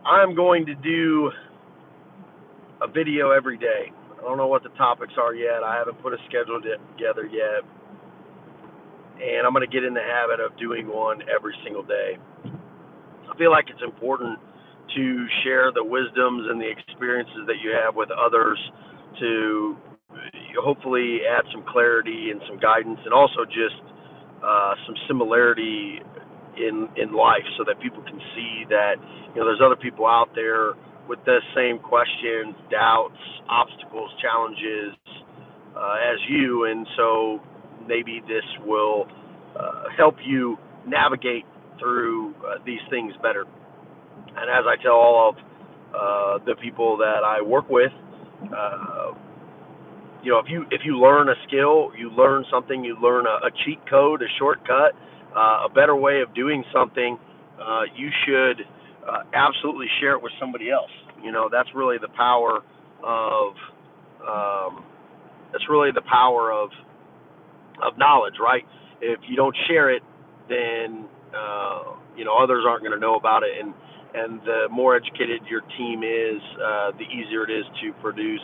I'm going to do a video every day. I don't know what the topics are yet. I haven't put a schedule together yet. And I'm going to get in the habit of doing one every single day. I feel like it's important to share the wisdoms and the experiences that you have with others to hopefully add some clarity and some guidance, and also just some similarity in life, so that people can see that there's other people out there with the same questions, doubts, obstacles, challenges as you, and so maybe this will help you navigate through these things better. And as I tell all of the people that I work with, if you learn a skill, you learn something, you learn a cheat code, a shortcut, a better way of doing something, you should absolutely share it with somebody else. That's really the power of knowledge, right? If you don't share it, then others aren't going to know about it, and the more educated your team is, the easier it is to produce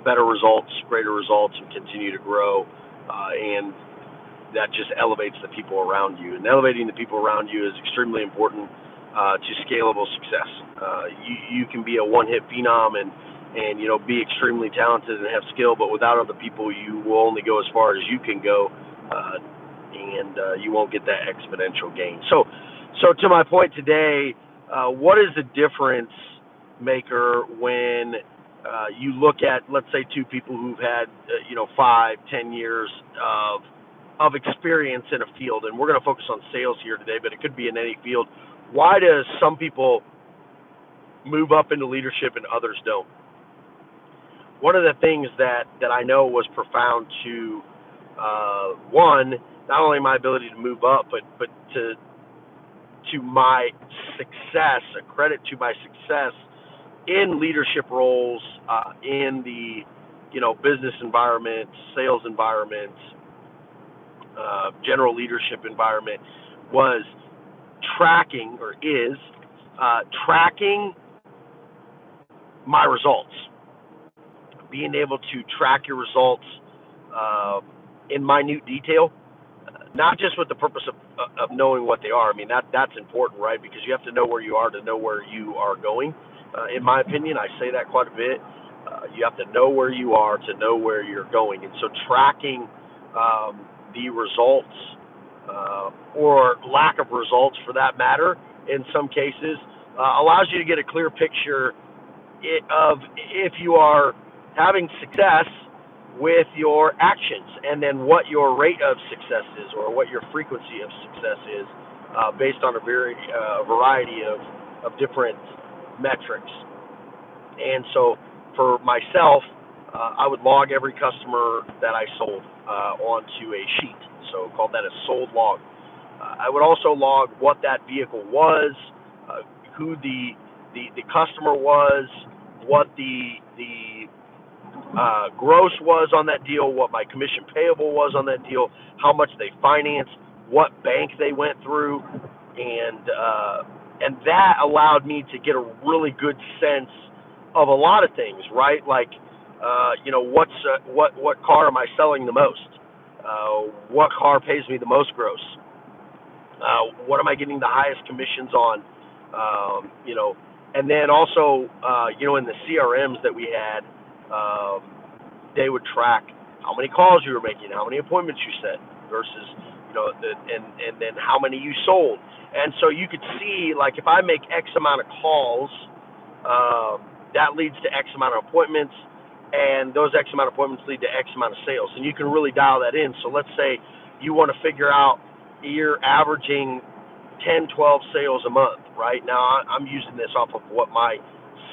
better results, greater results, and continue to grow. And that just elevates the people around you. And elevating the people around you is extremely important to scalable success. You can be a one-hit phenom and be extremely talented and have skill, but without other people, you will only go as far as you can go, and you won't get that exponential gain. So to my point today, what is the difference maker when you look at, let's say, two people who've had 5-10 years of experience in a field, and we're going to focus on sales here today, but it could be in any field. Why do some people move up into leadership and others don't? One of the things that I know was profound to one, not only my ability to move up, but to my success, a credit to my success in leadership roles, in the business environment, sales environment, general leadership environment, was tracking my results. Being able to track your results in minute detail, not just with the purpose of knowing what they are. I mean, that's important, right? Because you have to know where you are to know where you are going. In my opinion, I say that quite a bit. You have to know where you are to know where you're going. And so tracking the results, or lack of results for that matter, in some cases, allows you to get a clear picture of if you are having success with your actions, and then what your rate of success is, or what your frequency of success is, based on a variety of different metrics. And so for myself, I would log every customer that I sold onto a sheet, so called that a sold log. I would also log what that vehicle was, who the customer was, what the gross was on that deal, what my commission payable was on that deal, how much they financed, what bank they went through, and that allowed me to get a really good sense of a lot of things, right? Like, what car am I selling the most? What car pays me the most gross? What am I getting the highest commissions on? And then also, in the CRMs that we had, they would track how many calls you were making, how many appointments you set, versus, and then how many you sold. And so you could see, like, if I make X amount of calls, that leads to X amount of appointments, and those X amount of appointments lead to X amount of sales. And you can really dial that in. So let's say you want to figure out you're averaging 10, 12 sales a month, right? Now, I'm using this off of what my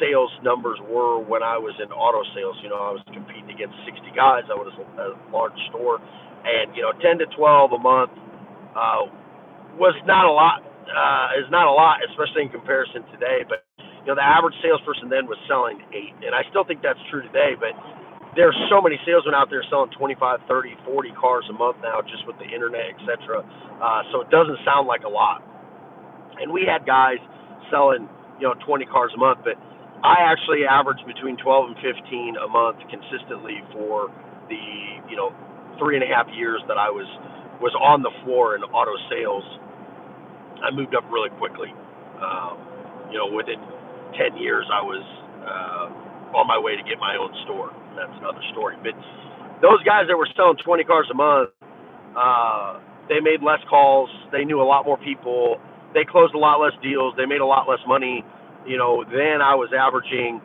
sales numbers were when I was in auto sales. I was competing against 60 guys. I was a large store, and 10 to 12 a month was not a lot. Is not a lot, especially in comparison today. But the average salesperson then was selling 8, and I still think that's true today. But there's so many salesmen out there selling 25, 30, 40 cars a month now, just with the internet, etc. So it doesn't sound like a lot. And we had guys selling 20 cars a month, but I actually averaged between 12 and 15 a month consistently for the 3.5 years that I was on the floor in auto sales. I moved up really quickly. Within 10 years, I was on my way to get my own store. That's another story. But those guys that were selling 20 cars a month, they made less calls. They knew a lot more people. They closed a lot less deals. They made a lot less money. Then I was averaging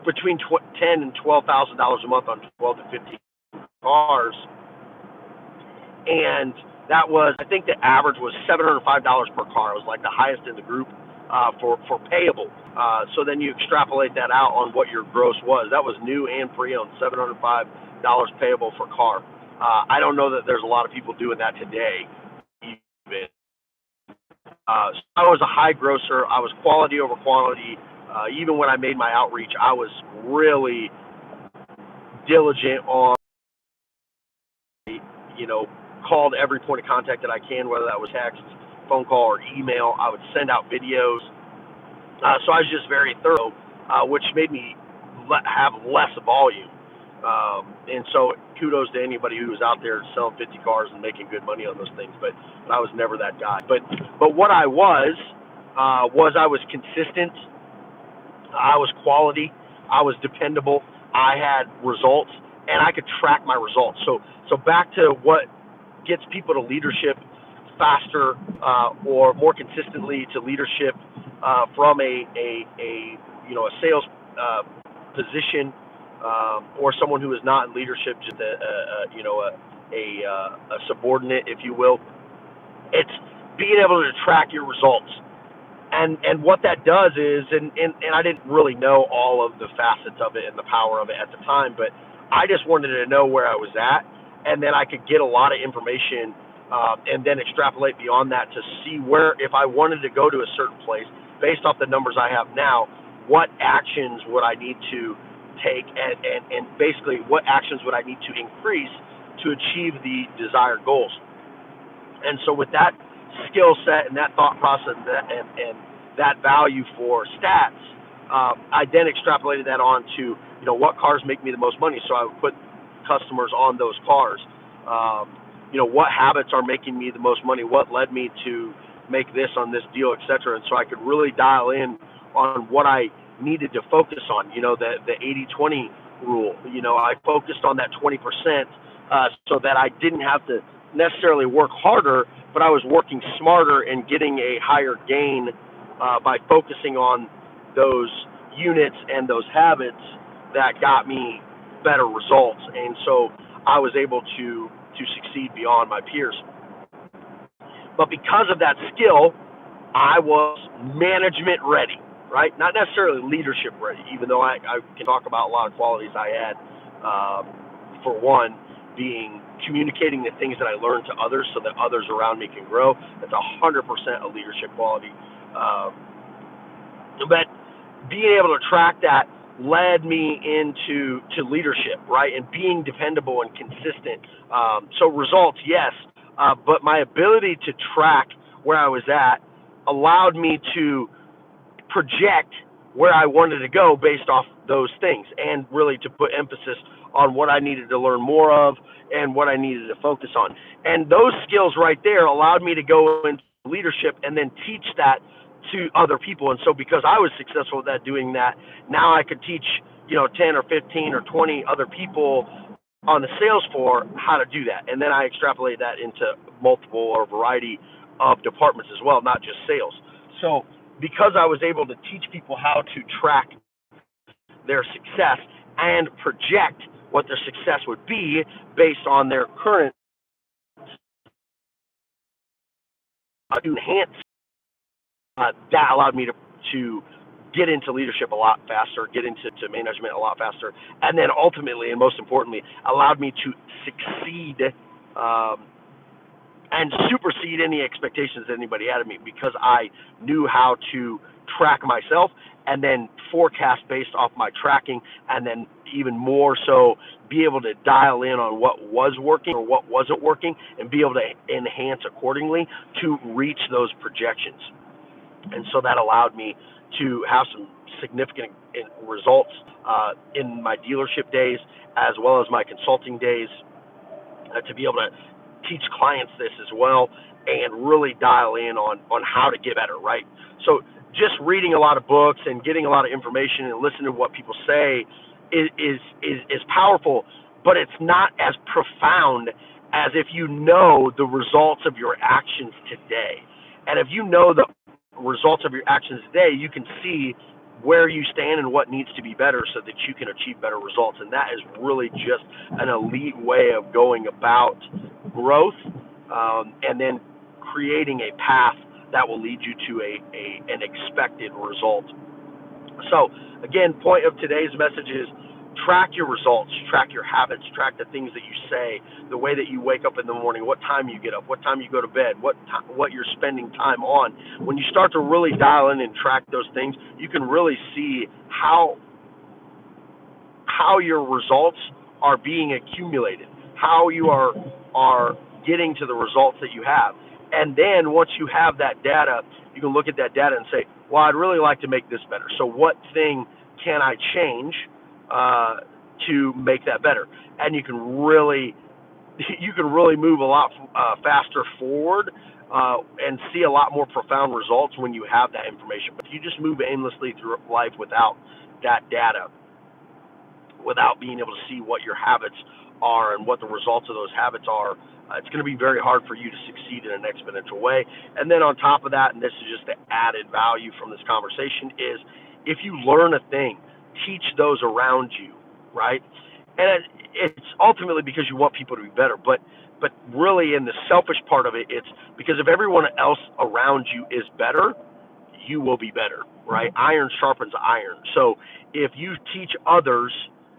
between $10,000 and $12,000 a month on 12 to 15 cars, and that was, I think the average was $705 per car. It was like the highest in the group for payable. So then you extrapolate that out on what your gross was. That was new and pre-owned, $705 payable for car. I don't know that there's a lot of people doing that today. Even. So I was a high grosser. I was quality over quantity. Even when I made my outreach, I was really diligent on, called every point of contact that I can, whether that was text, phone call, or email. I would send out videos. So I was just very thorough, which made me have less volume. And so kudos to anybody who was out there selling 50 cars and making good money on those things. But I was never that guy. But what I was I was consistent. I was quality. I was dependable. I had results, and I could track my results. So back to what gets people to leadership faster or more consistently to leadership from a sales position or someone who is not in leadership, just a subordinate, if you will. It's being able to track your results. And what that does is, and I didn't really know all of the facets of it and the power of it at the time, but I just wanted to know where I was at, and then I could get a lot of information and then extrapolate beyond that to see where, if I wanted to go to a certain place, based off the numbers I have now, what actions would I need to take, and basically what actions would I need to increase to achieve the desired goals. And so with that skill set and that thought process and that value for stats, I then extrapolated that on to what cars make me the most money. So I would put customers on those cars. What habits are making me the most money? What led me to make this on this deal, etc. And so I could really dial in on what I needed to focus on. The 80-20 rule. I focused on that 20% so that I didn't have to necessarily work harder, but I was working smarter and getting a higher gain by focusing on those units and those habits that got me better results. And so I was able to succeed beyond my peers. But because of that skill, I was management ready, right? Not necessarily leadership ready, even though I can talk about a lot of qualities I had. For one, being communicating the things that I learned to others so that others around me can grow. That's 100% a leadership quality. But being able to track that led me into leadership, right? And being dependable and consistent. So results, yes, but my ability to track where I was at allowed me to project where I wanted to go based off those things, and really to put emphasis on what I needed to learn more of and what I needed to focus on. And those skills right there allowed me to go into leadership and then teach that to other people. And so because I was successful at doing that, now I could teach 10 or 15 or 20 other people on the sales floor how to do that. And then I extrapolate that into multiple or variety of departments as well, not just sales. So because I was able to teach people how to track their success and project what their success would be based on their current enhance, that allowed me to get into leadership a lot faster, get into management a lot faster, and then ultimately, and most importantly, allowed me to succeed and supersede any expectations that anybody had of me, because I knew how to track myself and then forecast based off my tracking, and then even more so be able to dial in on what was working or what wasn't working and be able to enhance accordingly to reach those projections. And so that allowed me to have some significant results in my dealership days as well as my consulting days, to be able to teach clients this as well and really dial in on how to get better, right? So just reading a lot of books and getting a lot of information and listening to what people say is powerful, but it's not as profound as if you know the results of your actions today. And if you know the results of your actions today, you can see where you stand and what needs to be better so that you can achieve better results. And that is really just an elite way of going about growth, and then creating a path that will lead you to an expected result. So again, point of today's message is track your results, track your habits, track the things that you say, the way that you wake up in the morning, what time you get up, what time you go to bed, what you're spending time on. When you start to really dial in and track those things, you can really see how your results are being accumulated, how you are getting to the results that you have. And then once you have that data, you can look at that data and say, well, I'd really like to make this better. So what thing can I change to make that better? And you can really move a lot faster forward and see a lot more profound results when you have that information. But if you just move aimlessly through life without that data, without being able to see what your habits are and what the results of those habits are, it's going to be very hard for you to succeed in an exponential way. And then on top of that, and this is just the added value from this conversation, is if you learn a thing, teach those around you, right? And it's ultimately because you want people to be better, but really in the selfish part of it, it's because if everyone else around you is better, you will be better, right? Iron sharpens iron. So if you teach others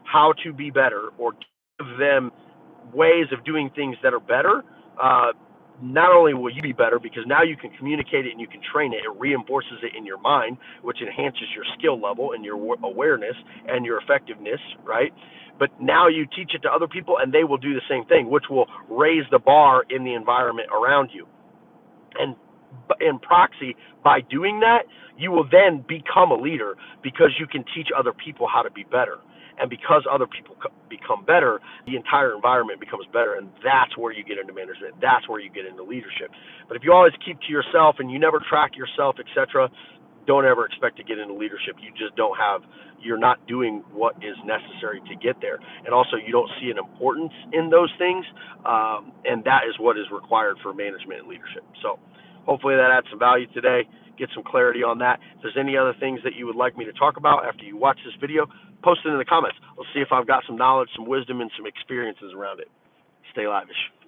how to be better or give them ways of doing things that are better, not only will you be better because now you can communicate it and you can train it, it reinforces it in your mind, which enhances your skill level and your awareness and your effectiveness, right? But now you teach it to other people and they will do the same thing, which will raise the bar in the environment around you. And in proxy, by doing that, you will then become a leader because you can teach other people how to be better. And because other people become better, the entire environment becomes better, and that's where you get into management. That's where you get into leadership. But if you always keep to yourself and you never track yourself, etc., don't ever expect to get into leadership. You're not doing what is necessary to get there. And also, you don't see an importance in those things, and that is what is required for management and leadership. So hopefully that adds some value today. Get some clarity on that. If there's any other things that you would like me to talk about after you watch this video, post it in the comments. We'll see if I've got some knowledge, some wisdom, and some experiences around it. Stay lavish.